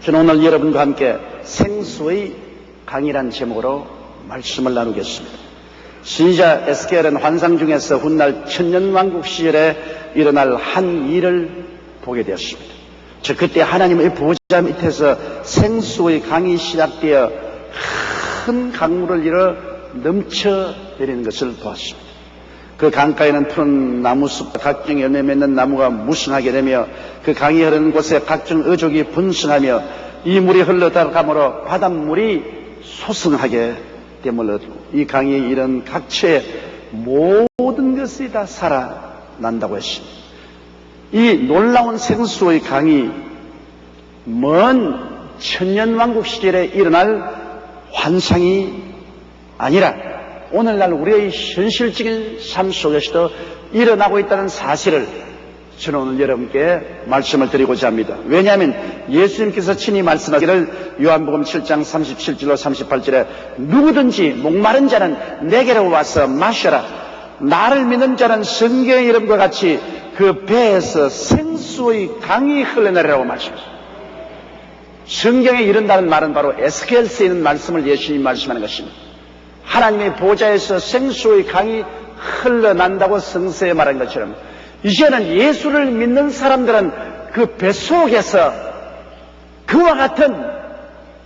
저는 오늘 여러분과 함께 생수의 강이란 제목으로 말씀을 나누겠습니다. 선지자 에스겔은 환상 중에서 훗날 천년왕국 시절에 일어날 한 일을 보게 되었습니다. 저 그때 하나님의 보좌 밑에서 생수의 강이 시작되어 큰 강물을 일어 넘쳐내리는 것을 보았습니다. 그 강가에는 푸른 나무숲, 각종 열매 맺는 나무가 무성하게 되며 그 강이 흐르는 곳에 각종 어족이 분성하며 이 물이 흘러다감으로 바닷물이 소성하게 됨을 얻고 이 강이 이런 각처의 모든 것이 다 살아난다고 했습니다. 이 놀라운 생수의 강이 먼 천년왕국 시절에 일어날 환상이 아니라 오늘날 우리의 현실적인 삶 속에서도 일어나고 있다는 사실을 저는 오늘 여러분께 말씀을 드리고자 합니다. 왜냐하면 예수님께서 친히 말씀하기를 요한복음 7장 37절로 38절에 누구든지 목마른 자는 내게로 와서 마셔라. 나를 믿는 자는 성경의 이름과 같이 그 배에서 생수의 강이 흘러내리라고 말씀하셨습니다. 성경에 이른다는 말은 바로 에스겔서에 있는 말씀을 예수님이 말씀하는 것입니다. 하나님의 보좌에서 생수의 강이 흘러난다고 성서에 말한 것처럼 이제는 예수를 믿는 사람들은 그 뱃속에서 그와 같은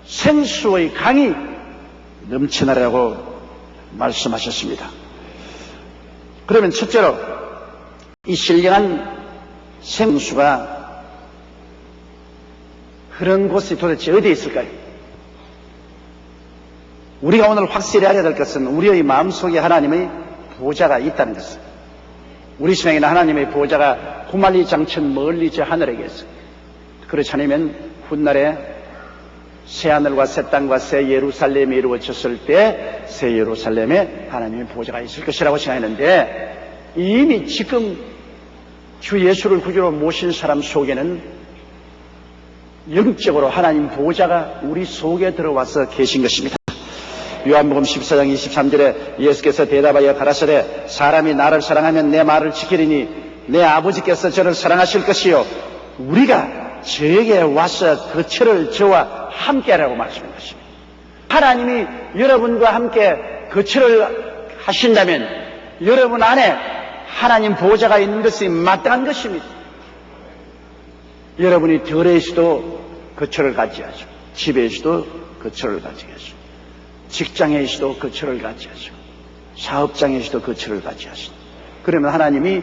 생수의 강이 넘쳐나라고 말씀하셨습니다. 그러면 첫째로 이 신령한 생수가 흐르는 곳이 도대체 어디에 있을까요? 우리가 오늘 확실히 알아야 될 것은 우리의 마음속에 하나님의 보좌가 있다는 것입니다. 우리 생에는 하나님의 보좌가 구말리 장천 멀리 저 하늘에 계십니다. 그렇지 않으면 훗날에 새하늘과 새 땅과 새 예루살렘이 이루어졌을 때 새 예루살렘에 하나님의 보좌가 있을 것이라고 생각했는데 이미 지금 주 예수를 구주로 모신 사람 속에는 영적으로 하나님 보좌가 우리 속에 들어와서 계신 것입니다. 요한복음 14장 23절에 예수께서 대답하여 가라사대 사람이 나를 사랑하면 내 말을 지키리니 내 아버지께서 저를 사랑하실 것이요 우리가 저에게 와서 그 철을 저와 함께하라고 말씀한 것입니다. 하나님이 여러분과 함께 그 철을 하신다면 여러분 안에 하나님 보좌가 있는 것이 마땅한 것입니다. 여러분이 덜에서도 그 철을 가지하시고 집에서도 그 철을 가지하시고 직장에서도 그 철을 가지하시고 사업장에서도 그 철을 가지하시고 그러면 하나님이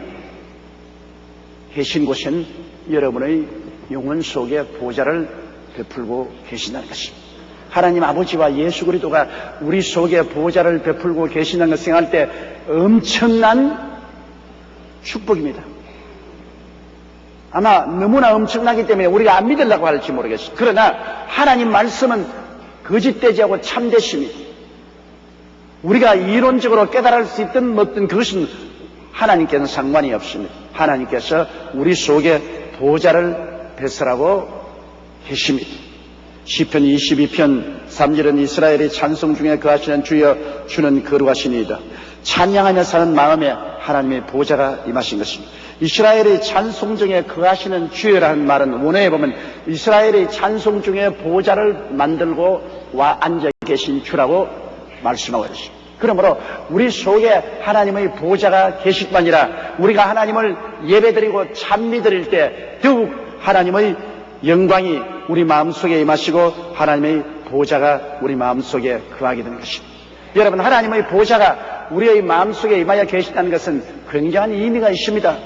계신 곳은 여러분의 영혼 속에 보좌를 베풀고 계신다는 것입니다. 하나님 아버지와 예수 그리스도가 우리 속에 보좌를 베풀고 계신다는 것을 생각할 때 엄청난 축복입니다. 아마 너무나 엄청나기 때문에 우리가 안 믿으려고 할지 모르겠어요. 그러나 하나님 말씀은 거짓되지 않고 참되십니다. 우리가 이론적으로 깨달을 수 있든 뭐든 그것은 하나님께는 상관이 없습니다. 하나님께서 우리 속에 보좌를 배설하고 계십니다. 시편 22편 3절은 이스라엘의 찬송 중에 거하시는 주여 주는 거룩하시니이다. 찬양하며 사는 마음에 하나님의 보좌가 임하신 것입니다. 이스라엘의 찬송 중에 거하시는 주여라는 말은 원어에 보면 이스라엘의 찬송 중에 보좌를 만들고 와 앉아 계신 주라고 말씀하고 있습니다. 그러므로 우리 속에 하나님의 보좌가 계실 뿐 아니라 우리가 하나님을 예배드리고 찬미드릴 때 더욱 하나님의 영광이 우리 마음속에 임하시고 하나님의 보좌가 우리 마음속에 거하게 되는 것입니다. 여러분 하나님의 보좌가 우리의 마음속에 임하여 계신다는 것은 굉장한 의미가 있습니다.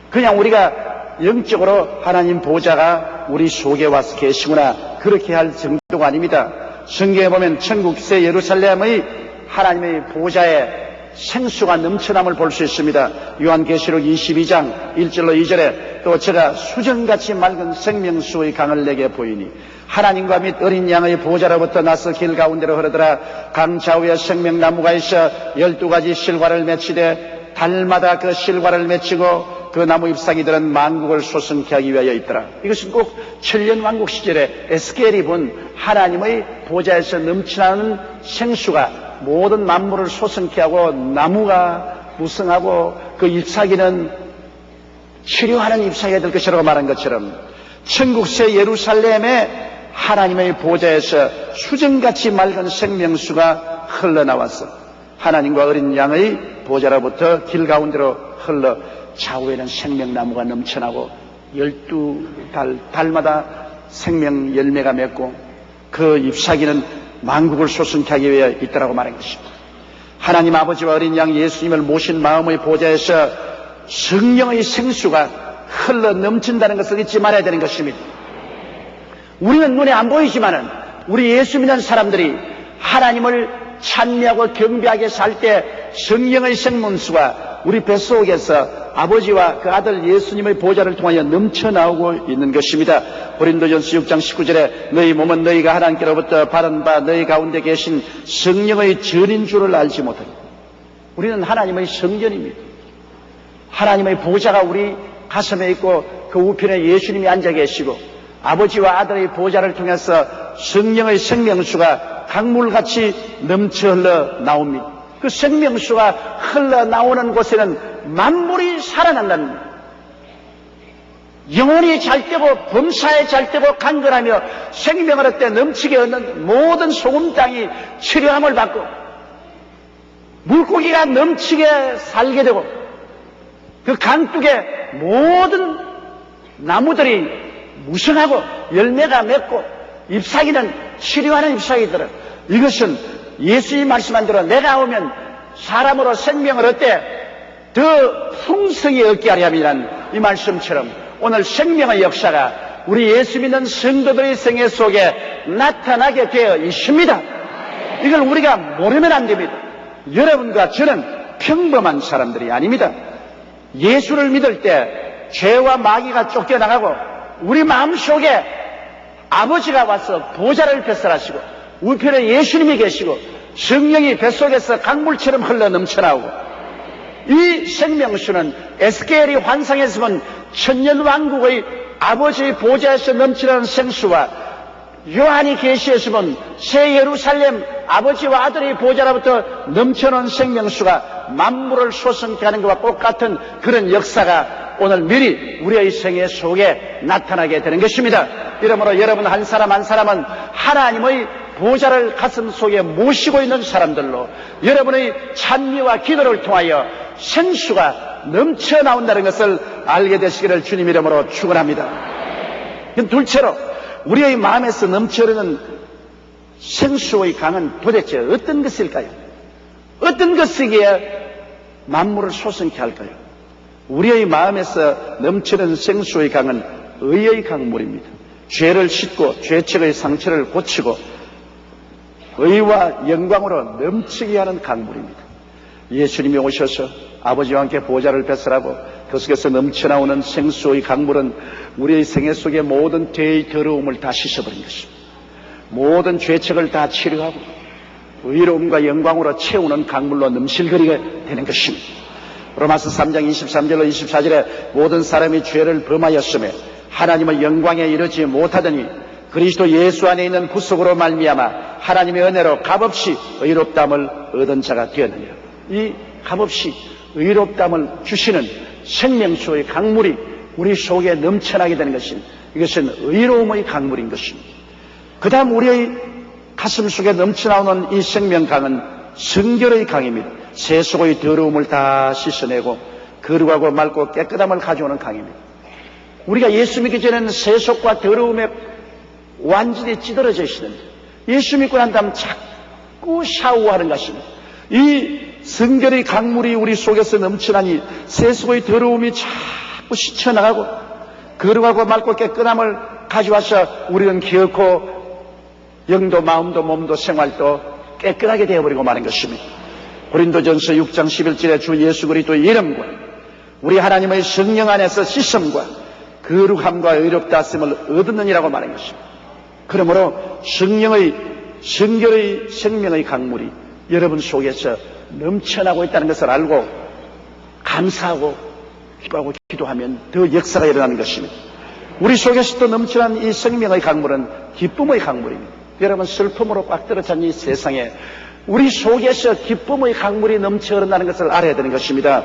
그냥 우리가 영적으로 하나님 보좌가 우리 속에 와서 계시구나 그렇게 할 정도가 아닙니다. 성경에 보면 천국 새 예루살렘의 하나님의 보좌에 생수가 넘쳐남을 볼 수 있습니다. 요한계시록 22장 1절로 2절에 또 제가 수정같이 맑은 생명수의 강을 내게 보이니 하나님과 및 어린 양의 보좌로부터 나서 길 가운데로 흐르더라. 강 좌우에 생명나무가 있어 12가지 실과를 맺히되 달마다 그 실과를 맺히고 그 나무 잎사귀들은 만국을 소성케 하기 위하여 있더라. 이것은 꼭 천년왕국 시절에 에스겔이 본 하나님의 보좌에서 넘치나는 생수가 모든 만물을 소성케 하고 나무가 무성하고 그 잎사귀는 치료하는 잎사귀가 될 것이라고 말한 것처럼 천국 새 예루살렘에 하나님의 보좌에서 수정같이 맑은 생명수가 흘러나와서 하나님과 어린 양의 보좌로부터 길 가운데로 흘러 좌우에는 생명나무가 넘쳐나고 12달마다 생명 열매가 맺고 그 잎사귀는 만국을 솟게 하기 위해 있다라고 말한 것입니다. 하나님 아버지와 어린 양 예수님을 모신 마음의 보좌에서 성령의 생수가 흘러 넘친다는 것을 잊지 말아야 되는 것입니다. 우리는 눈에 안 보이지만은 우리 예수 믿는 사람들이 하나님을 찬미하고 경배하게 살 때 성령의 생명수가 우리 뱃속에서 아버지와 그 아들 예수님의 보좌를 통하여 넘쳐나오고 있는 것입니다. 고린도전서 6장 19절에 너희 몸은 너희가 하나님께로부터 받은 바 너희 가운데 계신 성령의 전인 줄을 알지 못하니. 우리는 하나님의 성전입니다. 하나님의 보좌가 우리 가슴에 있고 그 우편에 예수님이 앉아 계시고 아버지와 아들의 보좌를 통해서 성령의 생명수가 강물같이 넘쳐 흘러 나옵니다. 그 생명수가 흘러나오는 곳에는 만물이 살아난다는 거예요. 영혼이 잘되고 범사에 잘되고 강건하며 생명을 얻되 넘치게 얻는 모든 소금 땅이 치료함을 받고 물고기가 넘치게 살게 되고 그 강둑에 모든 나무들이 무성하고 열매가 맺고 잎사귀는 치료하는 잎사귀들은 이것은 예수님이 말씀한 대로 내가 오면 사람으로 생명을 얻되 더 풍성히 얻게 하려 함이라는 이 말씀처럼 오늘 생명의 역사가 우리 예수 믿는 성도들의 생애 속에 나타나게 되어 있습니다. 이걸 우리가 모르면 안 됩니다. 여러분과 저는 평범한 사람들이 아닙니다. 예수를 믿을 때 죄와 마귀가 쫓겨나가고 우리 마음속에 아버지가 와서 보좌를 뱃설하시고 우편에 예수님이 계시고 성령이 뱃속에서 강물처럼 흘러 넘쳐나오고 이 생명수는 에스겔이 환상에서 본 천년왕국의 아버지의 보좌에서 넘치는 생수와 요한이 계시에서 본 새 예루살렘 아버지와 아들의 보좌로부터 넘쳐나는 생명수가 만물을 솟게 하는 것과 똑같은 그런 역사가 오늘 미리 우리의 생애 속에 나타나게 되는 것입니다. 이러므로 여러분 한 사람 한 사람은 하나님의 보좌를 가슴 속에 모시고 있는 사람들로 여러분의 찬미와 기도를 통하여 생수가 넘쳐나온다는 것을 알게 되시기를 주님 이름으로 축원합니다. 둘째로 우리의 마음에서 넘쳐흐르는 생수의 강은 도대체 어떤 것일까요? 어떤 것이기에 만물을 솟게 할까요? 우리의 마음에서 넘치는 생수의 강은 의의 강물입니다. 죄를 씻고 죄책의 상처를 고치고 의와 영광으로 넘치게 하는 강물입니다. 예수님이 오셔서 아버지와 함께 보좌를 뱃설하고 그 속에서 넘쳐나오는 생수의 강물은 우리의 생애 속의 모든 죄의 더러움을 다 씻어버린 것입니다. 모든 죄책을 다 치료하고 의로움과 영광으로 채우는 강물로 넘실거리게 되는 것입니다. 로마서 3장 23절로 24절에 모든 사람이 죄를 범하였음에 하나님의 영광에 이르지 못하더니 그리스도 예수 안에 있는 구속으로 말미암아 하나님의 은혜로 값없이 의롭다함을 얻은 자가 되었느니라. 이 값없이 의롭다함을 주시는 생명수의 강물이 우리 속에 넘쳐나게 되는 것입니다. 이것은 의로움의 강물인 것입니다. 그 다음 우리의 가슴 속에 넘쳐나오는 이 생명강은 성결의 강입니다. 세속의 더러움을 다 씻어내고 거룩하고 맑고 깨끗함을 가져오는 강입니다. 우리가 예수 믿기 전에는 세속과 더러움에 완전히 찌들어져 있었는데 예수 믿고 난 다음 자꾸 샤워하는 것입니다. 이 성결의 강물이 우리 속에서 넘쳐나니 세속의 더러움이 자꾸 씻혀나가고 거룩하고 맑고 깨끗함을 가져와서 우리는 기어코 영도 마음도 몸도 생활도 깨끗하게 되어버리고 마는 것입니다. 고린도전서 6장 11절에 주 예수 그리스도의 이름과 우리 하나님의 성령 안에서 씻음과 거룩함과 의롭다 하심을 얻느니라고 말한 것입니다. 그러므로 성령의 성결의 생명의 강물이 여러분 속에서 넘쳐나고 있다는 것을 알고 감사하고 기도하고 기도하면 더 역사가 일어나는 것입니다. 우리 속에서 또 넘쳐난 이 생명의 강물은 기쁨의 강물입니다. 여러분 슬픔으로 꽉 들어찬 이 세상에 우리 속에서 기쁨의 강물이 넘쳐 흐른다는 것을 알아야 되는 것입니다.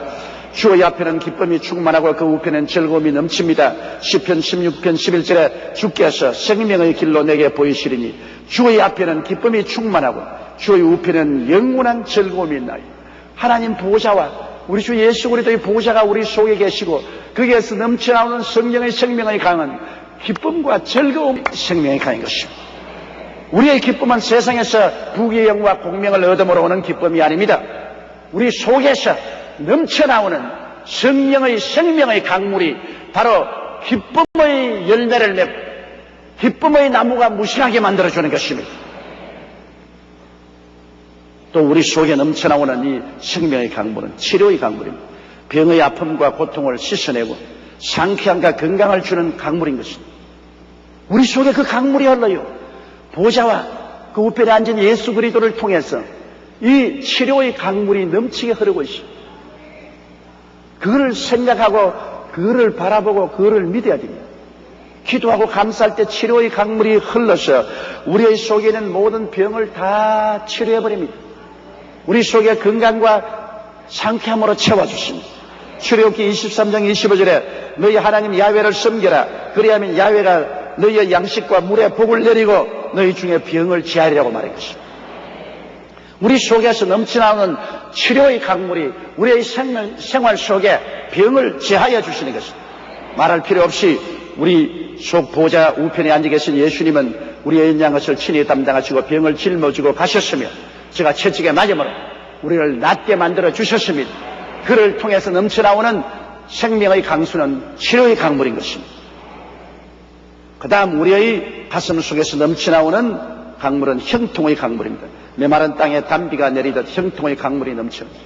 주의 앞에는 기쁨이 충만하고 그 우편에는 즐거움이 넘칩니다. 시편 16편 11절에 주께서 생명의 길로 내게 보이시리니 주의 앞에는 기쁨이 충만하고 주의 우편에는 영원한 즐거움이 있나요. 하나님 보호자와 우리 주 예수 그리스도의 보호자가 우리 속에 계시고 거기에서 넘쳐나오는 성령의 생명의 강은 기쁨과 즐거움 생명의 강인 것입니다. 우리의 기쁨은 세상에서 부귀의 영과 공명을 얻음으로 오는 기쁨이 아닙니다. 우리 속에서 넘쳐나오는 성령의 생명의 강물이 바로 기쁨의 열매를 맺고 기쁨의 나무가 무성하게 만들어주는 것입니다. 또 우리 속에 넘쳐나오는 이 생명의 강물은 치료의 강물입니다. 병의 아픔과 고통을 씻어내고 상쾌함과 건강을 주는 강물인 것입니다. 우리 속에 그 강물이 흘러요. 보좌와 그 우편에 앉은 예수 그리스도를 통해서 이 치료의 강물이 넘치게 흐르고 있습니다. 그를 생각하고 그를 바라보고 그를 믿어야 됩니다. 기도하고 감사할 때 치료의 강물이 흘러서 우리의 속에 있는 모든 병을 다 치료해버립니다. 우리 속에 건강과 상쾌함으로 채워주십니다. 출애굽기 23장 25절에 너희 하나님 야훼를 섬겨라. 그리하면 야훼가 너희의 양식과 물에 복을 내리고 너희 중에 병을 제하리라고 말한 것입니다. 우리 속에서 넘쳐나오는 치료의 강물이 우리의 생활 속에 병을 제하여 주시는 것입니다. 말할 필요 없이 우리 속 보좌 우편에 앉아 계신 예수님은 우리의 양것을 친히 담당하시고 병을 짊어지고 가셨으며 제가 채찍에 맞음으로 우리를 낫게 만들어 주셨습니다. 그를 통해서 넘쳐나오는 생명의 강수는 치료의 강물인 것입니다. 그 다음 우리의 가슴 속에서 넘쳐나오는 강물은 형통의 강물입니다. 메마른 땅에 단비가 내리듯 형통의 강물이 넘칩니다.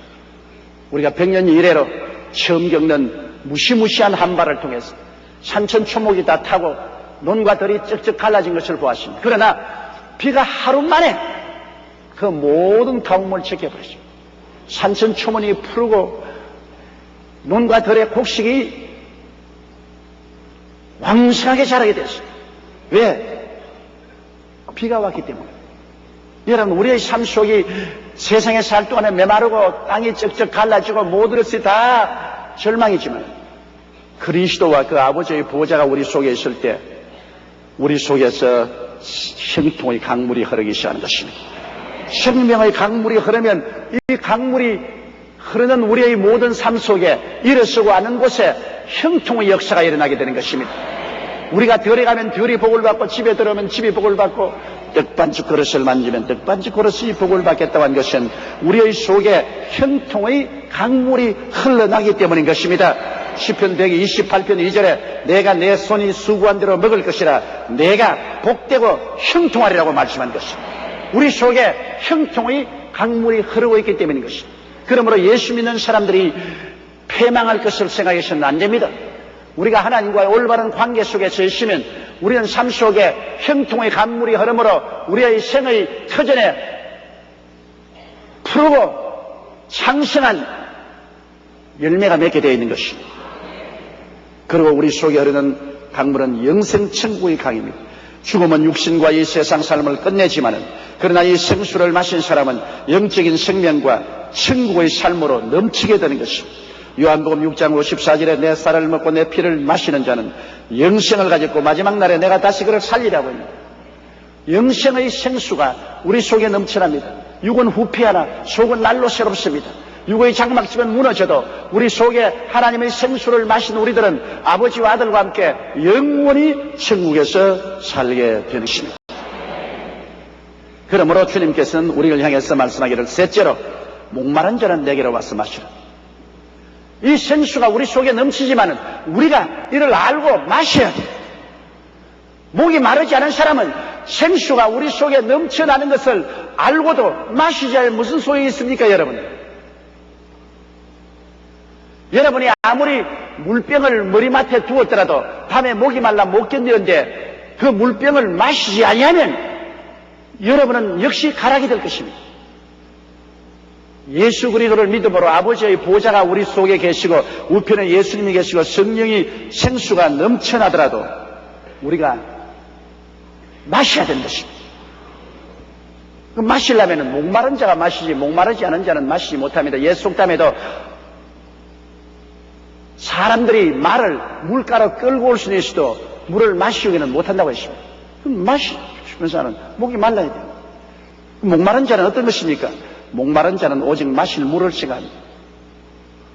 우리가 100년 이래로 처음 겪는 무시무시한 한발을 통해서 산천초목이 다 타고 논과 들이 쩍쩍 갈라진 것을 보았습니다. 그러나 비가 하루 만에 그 모든 가뭄을 제껴버렸습니다. 산천초목이 푸르고 논과 들의 곡식이 왕성하게 자라게 됐어요. 왜? 비가 왔기 때문에. 여러분, 우리의 삶 속이 세상에 살 동안에 메마르고 땅이 쩍쩍 갈라지고 모든 것이 다 절망이지만 그리스도와 그 아버지의 보호자가 우리 속에 있을 때 우리 속에서 형통의 강물이 흐르기 시작하는 것입니다. 생명의 강물이 흐르면 이 강물이 흐르는 우리의 모든 삶 속에 일어서고 하는 곳에 형통의 역사가 일어나게 되는 것입니다. 우리가 들에 가면 들이 복을 받고 집에 들어오면 집이 복을 받고 떡반죽 그릇을 만지면 떡반죽 그릇이 복을 받겠다고 한 것은 우리의 속에 형통의 강물이 흘러나기 때문인 것입니다. 시편 128편 2절에 내가 내 손이 수고한 대로 먹을 것이라 내가 복되고 형통하리라고 말씀한 것입니다. 우리 속에 형통의 강물이 흐르고 있기 때문인 것입니다. 그러므로 예수 믿는 사람들이 패망할 것을 생각해서는 안 됩니다. 우리가 하나님과의 올바른 관계 속에서 있으면 우리는 삶 속에 형통의 강물이 흐르므로 우리의 생의 터전에 푸르고 창성한 열매가 맺게 되어 있는 것입니다. 그리고 우리 속에 흐르는 강물은 영생천국의 강입니다. 죽음은 육신과 이 세상 삶을 끝내지만은 그러나 이 생수를 마신 사람은 영적인 생명과 천국의 삶으로 넘치게 되는 것입니다. 요한복음 6장 54절에 내 쌀을 먹고 내 피를 마시는 자는 영생을 가졌고 마지막 날에 내가 다시 그를 살리라고 합니다. 영생의 생수가 우리 속에 넘쳐납니다. 육은 후패하나 속은 날로 새롭습니다. 육의 장막집은 무너져도 우리 속에 하나님의 생수를 마신 우리들은 아버지와 아들과 함께 영원히 천국에서 살게 되는 것입니다. 그러므로 주님께서는 우리를 향해서 말씀하기를 셋째로 목마른 자는 내게로 와서 마시라. 이 생수가 우리 속에 넘치지만은 우리가 이를 알고 마셔야 돼요. 목이 마르지 않은 사람은 생수가 우리 속에 넘쳐나는 것을 알고도 마시지 않으면 무슨 소용이 있습니까, 여러분? 여러분이 아무리 물병을 머리맡에 두었더라도 밤에 목이 말라 못 견디는데 그 물병을 마시지 아니하면 여러분은 역시 가락이 될 것입니다. 예수 그리스도를 믿음으로 아버지의 보좌가 우리 속에 계시고 우편에 예수님이 계시고 성령이 생수가 넘쳐나더라도 우리가 마셔야 되는 것입니다. 마시려면 목마른 자가 마시지 목마르지 않은 자는 마시지 못합니다. 옛 속담에도 사람들이 말을 물가로 끌고 올 수는 있어도 물을 마시기는 못한다고 했습니다. 그럼 마시면서는 목이 말라야 돼요. 목마른 자는 어떤 것입니까? 목마른 자는 오직 마실 물을 생각합니다.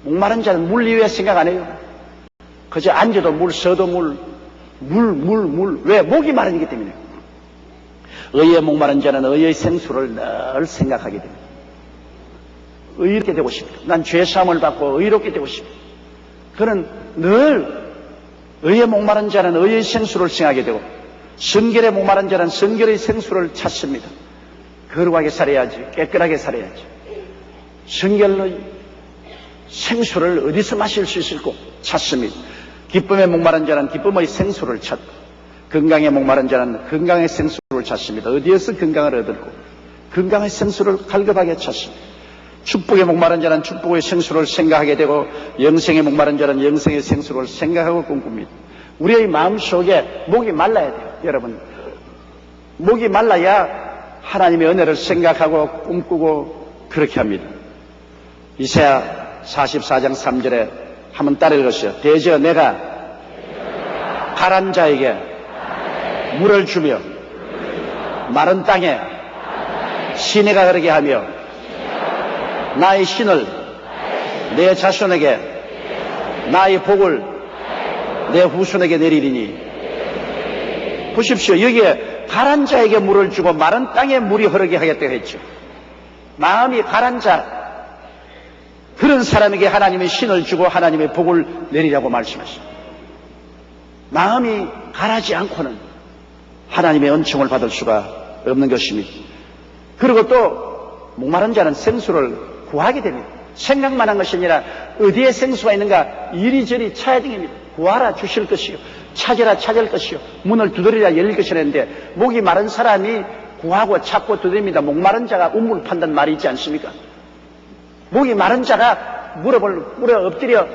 목마른 자는 물 이외에 생각 안 해요. 그저 앉아도 물, 서도 물. 왜? 목이 마르기 때문에. 의에 목마른 자는 의의 생수를 늘 생각하게 됩니다. 의롭게 되고 싶다. 난 죄사함을 받고 의롭게 되고 싶다. 그는 늘 의에 목마른 자는 의의 생수를 생각하게 되고 성결에 목마른 자는 성결의 생수를 찾습니다. 거룩하게 살아야지. 깨끗하게 살아야지. 성결의 생수를 어디서 마실 수 있을까 찾습니다. 기쁨에 목마른 자는 기쁨의 생수를 찾고 건강에 목마른 자는 건강의 생수를 찾습니다. 어디에서 건강을 얻을고 건강의 생수를 갈급하게 찾습니다. 축복에 목마른 자는 축복의 생수를 생각하게 되고 영생에 목마른 자는 영생의 생수를 생각하고 꿈꿉니다. 우리의 마음속에 목이 말라야 돼요. 여러분, 목이 말라야 하나님의 은혜를 생각하고 꿈꾸고 그렇게 합니다. 이사야 44장 3절에 한번 따라 읽으시죠. 대저 내가 가란 자에게 물을 주며 마른 땅에 시내가 흐르게 하며 나의 신을 내 자손에게 나의 복을 내 후손에게 내리리니. 보십시오. 여기에 가란 자에게 물을 주고 마른 땅에 물이 흐르게 하겠다고 했죠. 마음이 가란 자, 그런 사람에게 하나님의 신을 주고 하나님의 복을 내리라고 말씀하십니다. 마음이 가라지 않고는 하나님의 은총을 받을 수가 없는 것입니다. 그리고 또 목마른 자는 생수를 구하게 됩니다. 생각만 한 것이 아니라 어디에 생수가 있는가 이리저리 찾아야 됩니다. 구하라 주실 것이요 찾으라 찾을 것이요 문을 두드리라 열릴 것이라는데 목이 마른 사람이 구하고 찾고 두드립니다. 목마른 자가 우물 판단 말이 있지 않습니까? 목이 마른 자가 물에 엎드려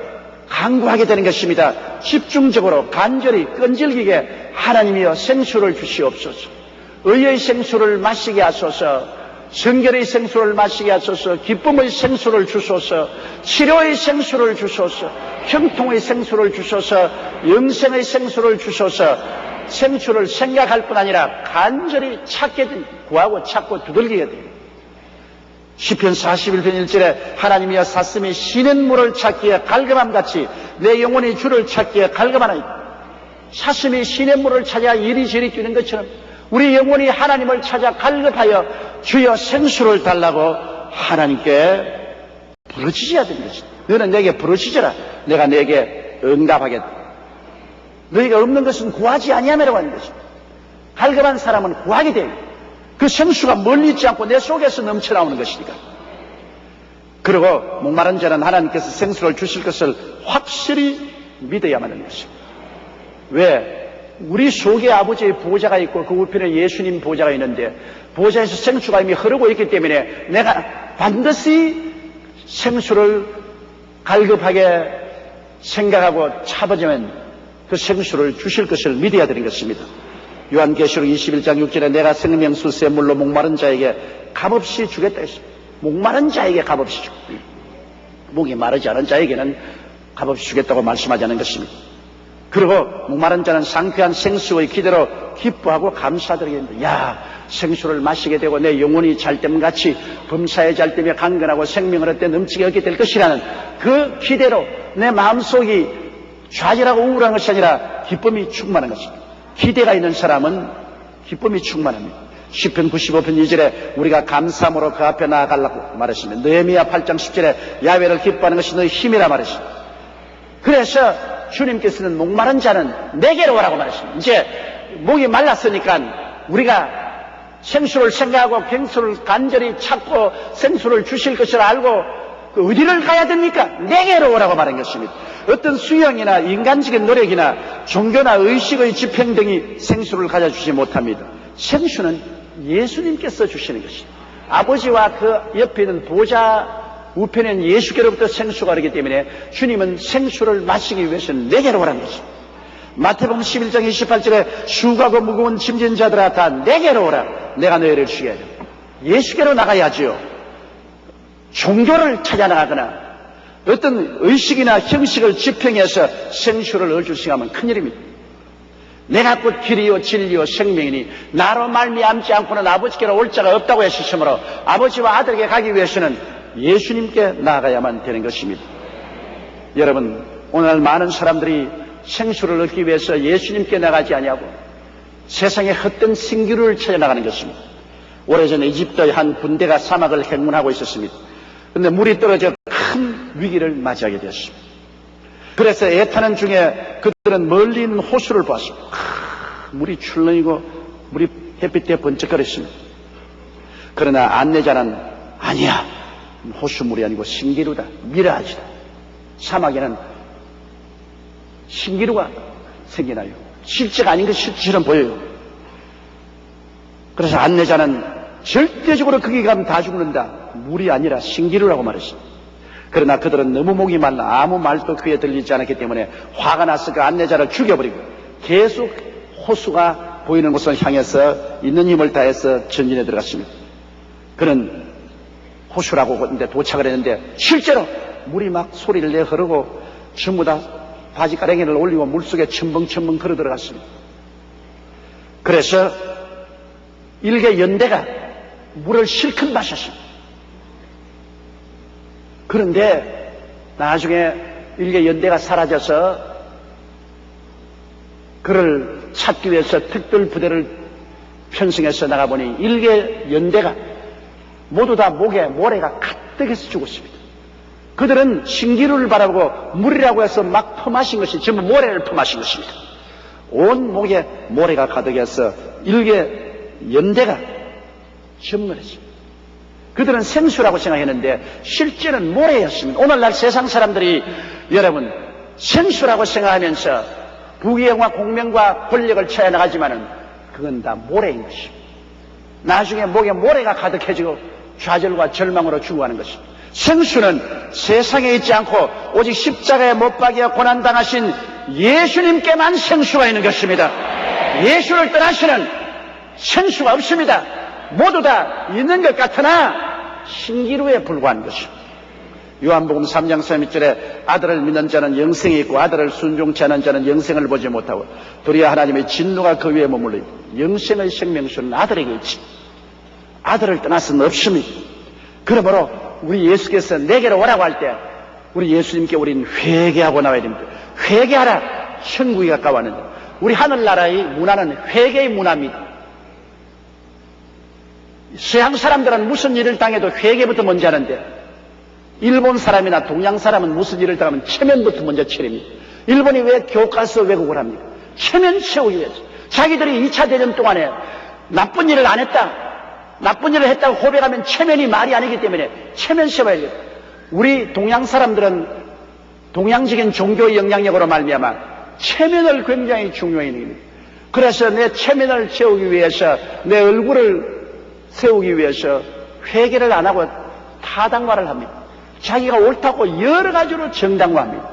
간구하게 되는 것입니다. 집중적으로 간절히 끈질기게 하나님이여 생수를 주시옵소서. 의의 생수를 마시게 하소서. 성결의 생수를 마시게 하소서. 기쁨의 생수를 주소서. 치료의 생수를 주소서. 형통의 생수를 주소서. 영생의 생수를 주소서. 생수를 생각할 뿐 아니라 간절히 찾게 된 구하고 찾고 두들기게 됩니다. 시편 41편 1절에 하나님이여 사슴이 쉬는 물을 찾기에 갈급함같이 내 영혼이 주를 찾기에 갈급하나이다. 사슴이 쉬는 물을 찾아 이리저리 뛰는 것처럼 우리 영혼이 하나님을 찾아 갈급하여 주여 생수를 달라고 하나님께 부르짖어야 되는 것이다. 너는 내게 부르짖어라. 내가 내게 응답하겠다. 너희가 없는 것은 구하지 아니하매라고 하는 것이다. 갈급한 사람은 구하게 됩니다. 그 생수가 멀리 있지 않고 내 속에서 넘쳐나오는 것이니까. 그리고 목마른 자는 하나님께서 생수를 주실 것을 확실히 믿어야만 하는 것입니다. 왜? 우리 속에 아버지의 보좌가 있고 그 우편에 예수님 보좌가 있는데 보좌에서 생수가 이미 흐르고 있기 때문에 내가 반드시 생수를 갈급하게 생각하고 찾아보면 그 생수를 주실 것을 믿어야 되는 것입니다. 요한계시록 21장 6절에 내가 생명수 샘물로 목마른 자에게 값없이 주겠다 했습니다. 목마른 자에게 값없이 주고 목이 마르지 않은 자에게는 값없이 주겠다고 말씀하자는 것입니다. 그리고 목마른 자는 상쾌한 생수의 기대로 기뻐하고 감사드리겠습니다. 야, 생수를 마시게 되고 내 영혼이 잘됨같이 범사에 잘되며 강건하고 생명을 얻되 넘치게 얻게 될 것이라는 그 기대로 내 마음속이 좌절하고 우울한 것이 아니라 기쁨이 충만한 것입니다. 기대가 있는 사람은 기쁨이 충만합니다. 시편 95편 2절에 우리가 감사함으로 그 앞에 나아가려고 말했습니다. 느헤미야 8장 10절에 야훼를 기뻐하는 것이 너의 힘이라 말했습니다. 그래서 주님께서는 목마른 자는 내게로 오라고 말했습니다. 이제 목이 말랐으니까 우리가 생수를 생각하고 생수를 간절히 찾고 생수를 주실 것을 알고 어디를 가야 됩니까? 내게로 오라고 말한 것입니다. 어떤 수영이나 인간적인 노력이나 종교나 의식의 집행 등이 생수를 가져주지 못합니다. 생수는 예수님께서 주시는 것입니다. 아버지와 그 옆에 있는 보좌 우편에는 예수께로부터 생수가 흐르기 때문에 주님은 생수를 마시기 위해서는 내게로 오라는 것입니다. 마태복음 11장 28절에 수고하고 무거운 짐진 자들아 다 내게로 오라. 내가 너희를 쉬게 하리라. 예수께로 나가야지요. 종교를 찾아 나가거나 어떤 의식이나 형식을 집행해서 생수를 얻을 생각하면 큰일입니다. 내가 곧 길이요 진리요 생명이니 나로 말미암지 않고는 아버지께로 올 자가 없다고 하시므로 아버지와 아들에게 가기 위해서는 예수님께 나아가야만 되는 것입니다. 여러분, 오늘 많은 사람들이 생수를 얻기 위해서 예수님께 나가지 아니하고 세상의 헛된 신기루를 찾아 나가는 것입니다. 오래전에 이집트의 한 군대가 사막을 행군하고 있었습니다. 그런데 물이 떨어져 큰 위기를 맞이하게 되었습니다. 그래서 애타는 중에 그들은 멀리 있는 호수를 보았습니다. 물이 출렁이고 물이 햇빛에 번쩍거렸습니다. 그러나 안내자는 아니야, 호수물이 아니고 신기루다, 미라지다. 사막에는 신기루가 생기나요? 실제가 아닌 것이 실제처럼 보여요. 그래서 안내자는 절대적으로 거기 가면 다 죽는다, 물이 아니라 신기루라고 말했습니다. 그러나 그들은 너무 목이 말라 아무 말도 귀에 들리지 않았기 때문에 화가 나서 그 안내자를 죽여버리고 계속 호수가 보이는 곳을 향해서 있는 힘을 다해서 전진에 들어갔습니다. 그는 호수라고 하는데 도착을 했는데 실제로 물이 막 소리를 내 흐르고 전부 다 바지가랭이를 올리고 물속에 첨벙첨벙 걸어 들어갔습니다. 그래서 일개 연대가 물을 실컷 마셨습니다. 그런데 나중에 일개 연대가 사라져서 그를 찾기 위해서 특별 부대를 편성해서 나가보니 일개 연대가 모두 다 목에 모래가 가득해서 죽었습니다. 그들은 신기루를 바라보고 물이라고 해서 막 퍼마신 것이 전부 모래를 퍼마신 것입니다. 온 목에 모래가 가득해서 일개 연대가 전멸했습니다. 그들은 생수라고 생각했는데 실제는 모래였습니다. 오늘날 세상 사람들이 여러분 생수라고 생각하면서 부귀영화 공명과 권력을 찾아 나가지만은 그건 다 모래인 것입니다. 나중에 목에 모래가 가득해지고 좌절과 절망으로 죽어가는 것입니다. 생수는 세상에 있지 않고 오직 십자가에 못 박여 고난당하신 예수님께만 생수가 있는 것입니다. 예수를 떠나시는 생수가 없습니다. 모두 다 있는 것 같으나 신기루에 불과한 것입니다. 요한복음 3장 31절에 아들을 믿는 자는 영생이 있고 아들을 순종치 않은 자는 영생을 보지 못하고 도리어 하나님의 진노가 그 위에 머물러 있고 영생의 생명수는 아들에게 있지 아들을 떠나서는 없습니다. 그러므로 우리 예수께서 내게로 오라고 할 때 우리 예수님께 우리는 회개하고 나와야 됩니다. 회개하라, 천국이 가까웠는데. 우리 하늘나라의 문화는 회개의 문화입니다. 서양 사람들은 무슨 일을 당해도 회개부터 먼저 하는데 일본 사람이나 동양 사람은 무슨 일을 당하면 체면부터 먼저 차립니다. 일본이 왜 교과서 왜곡을 합니까? 체면 채우기 위해서. 자기들이 2차 대전 동안에 나쁜 일을 안 했다, 나쁜 일을 했다고 고백하면 체면이 말이 아니기 때문에 체면 세워야 돼요. 우리 동양 사람들은 동양적인 종교의 영향력으로 말미암아 체면을 굉장히 중요히 여깁니다. 그래서 내 체면을 채우기 위해서 내 얼굴을 세우기 위해서 회개를 안 하고 타당화를 합니다. 자기가 옳다고 여러 가지로 정당화합니다.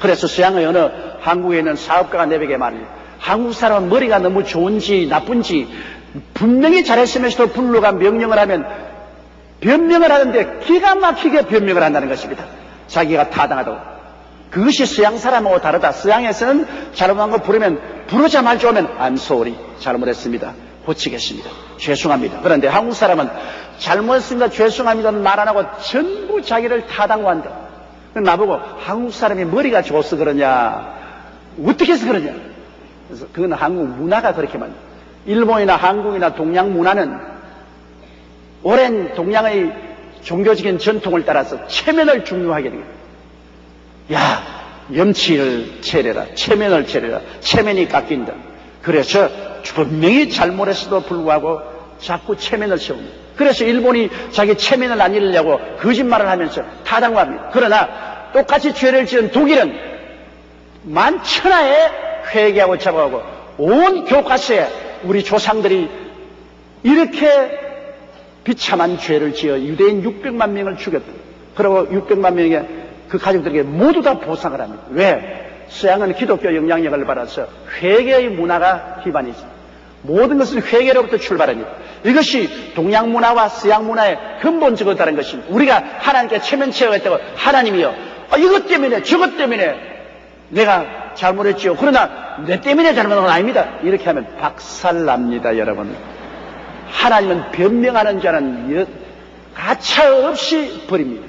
그래서 서양의 어느 한국에 있는 사업가가 내뱉게 말합니다. 한국 사람은 머리가 너무 좋은지 나쁜지 분명히 잘했으면서도 불로가 명령을 하면 변명을 하는데 기가 막히게 변명을 한다는 것입니다. 자기가 타당하다고. 그것이 서양 사람하고 다르다. 서양에서는 잘못한 거 부르면 부르자마자 오면 I'm sorry, 잘못했습니다, 고치겠습니다, 죄송합니다. 그런데 한국 사람은 잘못했습니다, 죄송합니다는 말 안 하고 전부 자기를 타당화한다. 나보고 한국 사람이 머리가 좋아서 그러냐, 어떻게 해서 그러냐. 그래서 그건 한국 문화가 그렇게 말입니다. 일본이나 한국이나 동양 문화는 오랜 동양의 종교적인 전통을 따라서 체면을 중요하게 됩니다. 야, 염치를 차려라, 체면을 차려라, 체면이 깎인다. 그래서 분명히 잘못했어도 불구하고 자꾸 체면을 세웁니다. 그래서 일본이 자기 체면을 안 잃으려고 거짓말을 하면서 타당화합니다. 그러나 똑같이 죄를 지은 독일은 만천하에 회개하고 잡아가고 온 교과서에 우리 조상들이 이렇게 비참한 죄를 지어 유대인 600만 명을 죽였다. 그리고 600만 명의 그 가족들에게 모두 다 보상을 합니다. 왜? 서양은 기독교 영향력을 받아서 회개의 문화가 기반이 있습니다. 모든 것은 회개로부터 출발합니다. 이것이 동양 문화와 서양 문화의 근본적으로 다른 것입니다. 우리가 하나님께 체면체험했다고 하나님이요, 이것 때문에 저것 때문에 내가 잘못했지요. 그러나 내 때문에 잘못한 건 아닙니다. 이렇게 하면 박살납니다, 여러분. 하나님은 변명하는 자는 가차 없이 버립니다.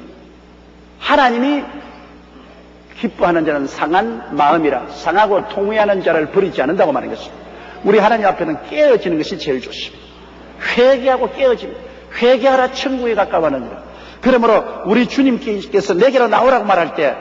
하나님이 기뻐하는 자는 상한 마음이라 상하고 통회하는 자를 버리지 않는다고 말하는 것입니다. 우리 하나님 앞에는 깨어지는 것이 제일 좋습니다. 회개하고 깨어집니다. 회개하라 천국에 가까워하느니라. 그러므로 우리 주님께서 내게로 나오라고 말할 때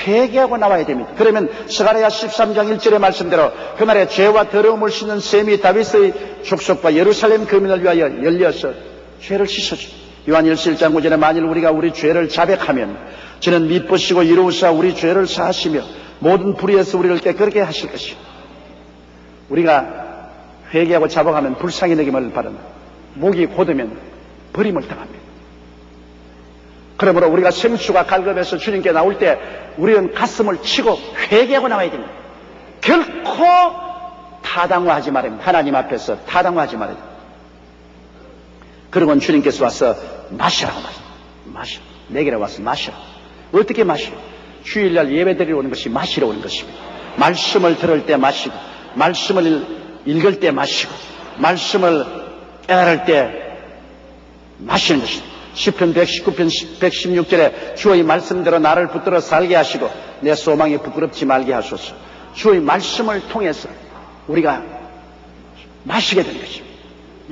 회개하고 나와야 됩니다. 그러면 스가랴 13장 1절의 말씀대로 그날에 죄와 더러움을 씻는 셈이 다윗의 족속과 예루살렘 거민을 위하여 열려서 죄를 씻어줍니다. 요한 1장 9절에 만일 우리가 우리 죄를 자백하면 저는 미쁘시고 이로우사 우리 죄를 사하시며 모든 불의에서 우리를 깨끗하게 하실 것이요. 우리가 회개하고 자복하면 불쌍히 여김을 받은 목이 곧으면 버림을 당합니다. 그러므로 우리가 생수가 갈급해서 주님께 나올 때 우리는 가슴을 치고 회개하고 나와야 됩니다. 결코 타당화하지 말아야 됩니다. 하나님 앞에서 타당화하지 말아야 됩니다. 그러면 주님께서 와서 마시라고 마시라. 내게로 와서 마시라. 어떻게 마시라? 주일날 예배드리러 오는 것이 마시러 오는 것입니다. 말씀을 들을 때 마시고, 말씀을 읽을 때 마시고, 말씀을 깨달을 때 마시는 것입니다. 시편 119편 116절에 주의 말씀대로 나를 붙들어 살게 하시고 내 소망이 부끄럽지 말게 하소서. 주의 말씀을 통해서 우리가 마시게 되는 것입니다.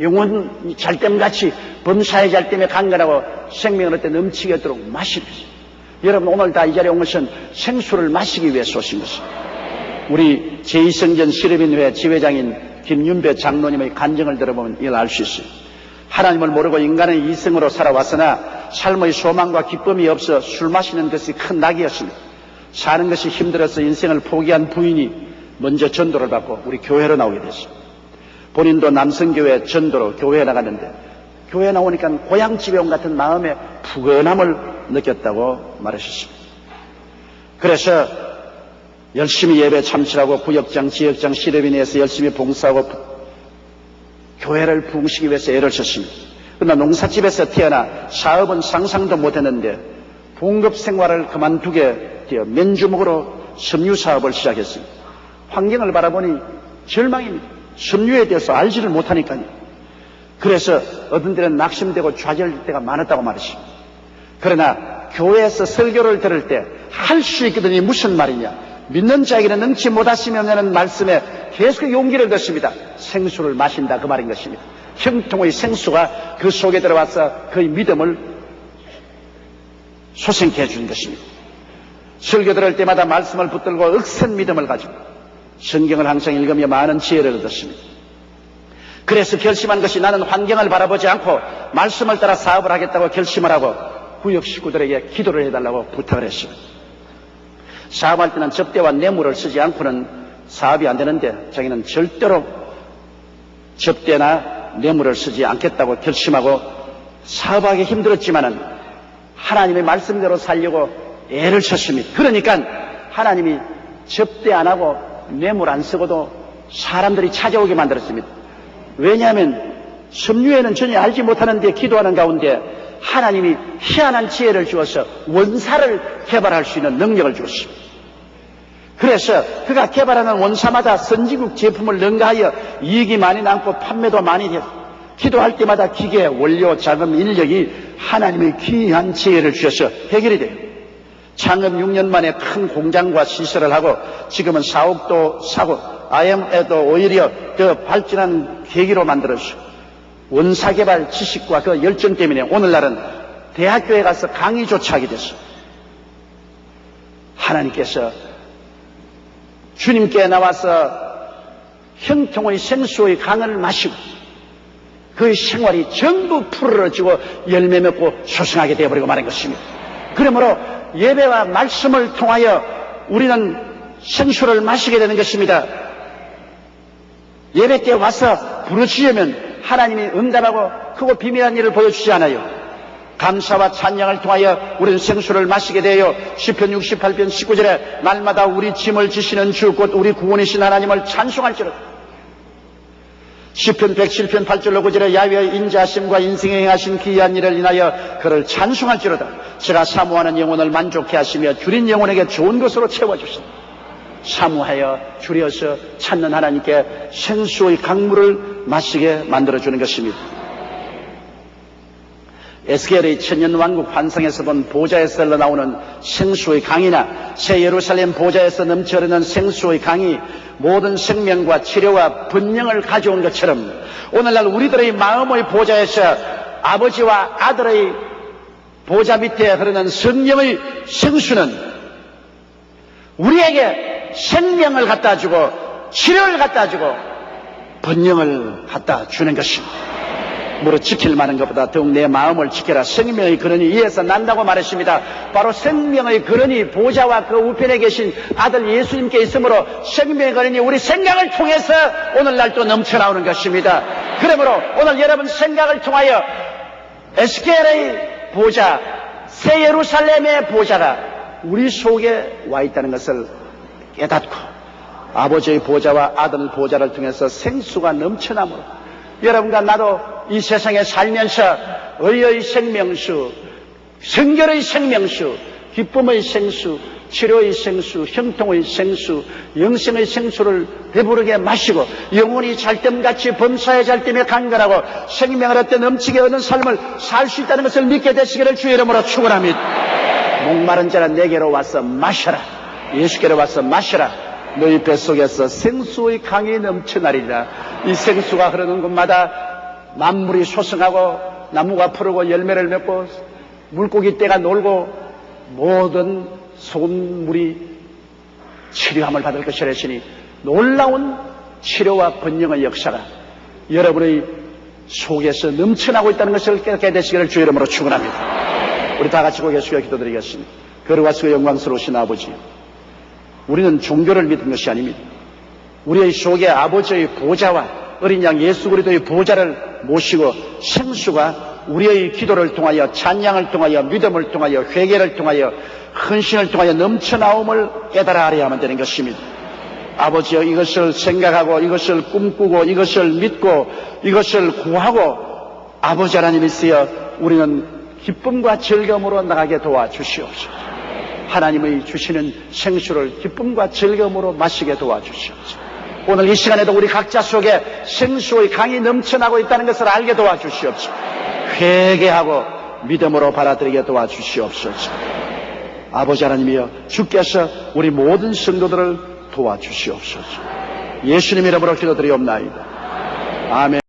영혼 잘됨같이 범사의 잘됨에 강건하고 생명을 얻을 때 넘치게 하도록 마시는 것입니다. 여러분 오늘 다 이 자리에 온 것은 생수를 마시기 위해서 오신 것입니다. 우리 제2성전 시르빈회 지회장인 김윤배 장로님의 간증을 들어보면 이걸 알 수 있어요. 하나님을 모르고 인간의 이성으로 살아왔으나 삶의 소망과 기쁨이 없어 술 마시는 것이 큰 낙이었습니다. 사는 것이 힘들어서 인생을 포기한 부인이 먼저 전도를 받고 우리 교회로 나오게 됐습니다. 본인도 남성교회 전도로 교회에 나갔는데 교회에 나오니까 고향집에 온 같은 마음의 푸근함을 느꼈다고 말하셨습니다. 그래서 열심히 예배 참치하고 구역장, 지역장, 시레비니에서 열심히 봉사하고 교회를 부흥시키기 위해서 애를 썼습니다. 그러나 농사집에서 태어나 사업은 상상도 못했는데 봉급 생활을 그만두게 되어 맨주먹으로 섬유 사업을 시작했습니다. 환경을 바라보니 절망입니다. 섬유에 대해서 알지를 못하니까요. 그래서 어떤 때는 낙심되고 좌절될 때가 많았다고 말했습니다. 그러나 교회에서 설교를 들을 때 할 수 있거든요. 무슨 말이냐? 믿는 자에게는 능치 못하시면이라는 말씀에 계속 용기를 얻습니다. 생수를 마신다 그 말인 것입니다. 형통의 생수가 그 속에 들어와서 그의 믿음을 소생케 해주는 것입니다. 설교 들을 때마다 말씀을 붙들고 억센 믿음을 가지고 성경을 항상 읽으며 많은 지혜를 얻었습니다. 그래서 결심한 것이 나는 환경을 바라보지 않고 말씀을 따라 사업을 하겠다고 결심을 하고 구역 식구들에게 기도를 해달라고 부탁을 했습니다. 사업할 때는 접대와 뇌물을 쓰지 않고는 사업이 안 되는데 자기는 절대로 접대나 뇌물을 쓰지 않겠다고 결심하고 사업하기 힘들었지만은 하나님의 말씀대로 살려고 애를 썼습니다. 그러니까 하나님이 접대 안 하고 뇌물 안 쓰고도 사람들이 찾아오게 만들었습니다. 왜냐하면 섬유에는 전혀 알지 못하는데 기도하는 가운데 하나님이 희한한 지혜를 주어서 원사를 개발할 수 있는 능력을 주었습니다. 그래서 그가 개발하는 원사마다 선진국 제품을 능가하여 이익이 많이 남고 판매도 많이 돼서 기도할 때마다 기계, 원료, 자금, 인력이 하나님의 귀한 지혜를 주셔서 해결이 돼요. 창업 6년 만에 큰 공장과 시설을 하고 지금은 사옥도 사고 IMF도 오히려 더 발전한 계기로 만들었어요. 원사개발 지식과 그 열정 때문에 오늘날은 대학교에 가서 강의조차 하게 됐어요. 하나님께서 주님께 나와서 형통의 생수의 강을 마시고 그의 생활이 전부 푸르러지고 열매 맺고 소생하게 되어버리고 말한 것입니다. 그러므로 예배와 말씀을 통하여 우리는 생수를 마시게 되는 것입니다. 예배 때 와서 부르시려면 하나님이 응답하고 크고 비밀한 일을 보여주지 않아요. 감사와 찬양을 통하여 우리는 생수를 마시게 되어 시편 68편 19절에 날마다 우리 짐을 지시는 주 곧 우리 구원이신 하나님을 찬송할지로다. 시편 107편 8절로 9절에 야훼의 인자하심과 인생에 행하신 기이한 일을 인하여 그를 찬송할지로다. 제가 사모하는 영혼을 만족해 하시며 줄인 영혼에게 좋은 것으로 채워주신다. 사모하여 줄여서 찾는 하나님께 생수의 강물을 마시게 만들어주는 것입니다. 에스겔의 천년왕국 환상에서 본 보좌에서 흘러나오는 생수의 강이나 새 예루살렘 보좌에서 넘쳐 흐르는 생수의 강이 모든 생명과 치료와 번영을 가져온 것처럼 오늘날 우리들의 마음의 보좌에서 아버지와 아들의 보좌 밑에 흐르는 성령의 생수는 우리에게 생명을 갖다 주고 치료를 갖다 주고 번영을 갖다 주는 것입니다. 무릇 지킬 만한 것보다 더욱 내 마음을 지켜라. 생명의 근원이 이에서 난다고 말했습니다. 바로 생명의 근원이 보좌와 그 우편에 계신 아들 예수님께 있으므로 생명의 근원이 우리 생각을 통해서 오늘날 또 넘쳐나오는 것입니다. 그러므로 오늘 여러분 생각을 통하여 에스겔의 보좌, 새 예루살렘의 보좌가 우리 속에 와 있다는 것을 깨닫고 아버지의 보좌와 아들 보좌를 통해서 생수가 넘쳐나므로 여러분과 나도 이 세상에 살면서 의의 생명수, 성결의 생명수, 기쁨의 생수, 치료의 생수, 형통의 생수, 영생의 생수를 배부르게 마시고 영혼이 잘됨같이 범사에 잘됨에 강건하고 생명을 얻되 넘치게 얻는 삶을 살 수 있다는 것을 믿게 되시기를 주의 이름으로 축원합니다. 목마른 자는 내게로 와서 마셔라. 예수께로 와서 마셔라. 너희 뱃속에서 생수의 강이 넘쳐나리라. 이 생수가 흐르는 곳마다 만물이 소성하고 나무가 푸르고 열매를 맺고 물고기 떼가 놀고 모든 소금물이 치료함을 받을 것이라 했으니 놀라운 치료와 번영의 역사가 여러분의 속에서 넘쳐나고 있다는 것을 깨닫게 되시기를 주의 이름으로 축원합니다. 우리 다 같이 고개 숙여 기도드리겠습니다. 거룩하시고 영광스러우신 아버지, 우리는 종교를 믿는 것이 아닙니다. 우리의 속에 아버지의 보좌와 어린 양 예수 그리스도의 보좌를 모시고 생수가 우리의 기도를 통하여 찬양을 통하여 믿음을 통하여 회개를 통하여 헌신을 통하여 넘쳐나옴을 깨달아 알아야만 되는 것입니다. 아버지여, 이것을 생각하고 이것을 꿈꾸고 이것을 믿고 이것을 구하고 아버지 하나님이 있어 우리는 기쁨과 즐거움으로 나가게 도와주시옵소서. 하나님의 주시는 생수를 기쁨과 즐거움으로 마시게 도와주시옵소서. 오늘 이 시간에도 우리 각자 속에 생수의 강이 넘쳐나고 있다는 것을 알게 도와주시옵소서. 회개하고 믿음으로 받아들이게 도와주시옵소서. 아버지 하나님이여, 주께서 우리 모든 성도들을 도와주시옵소서. 예수님 이름으로 기도드리옵나이다. 아멘.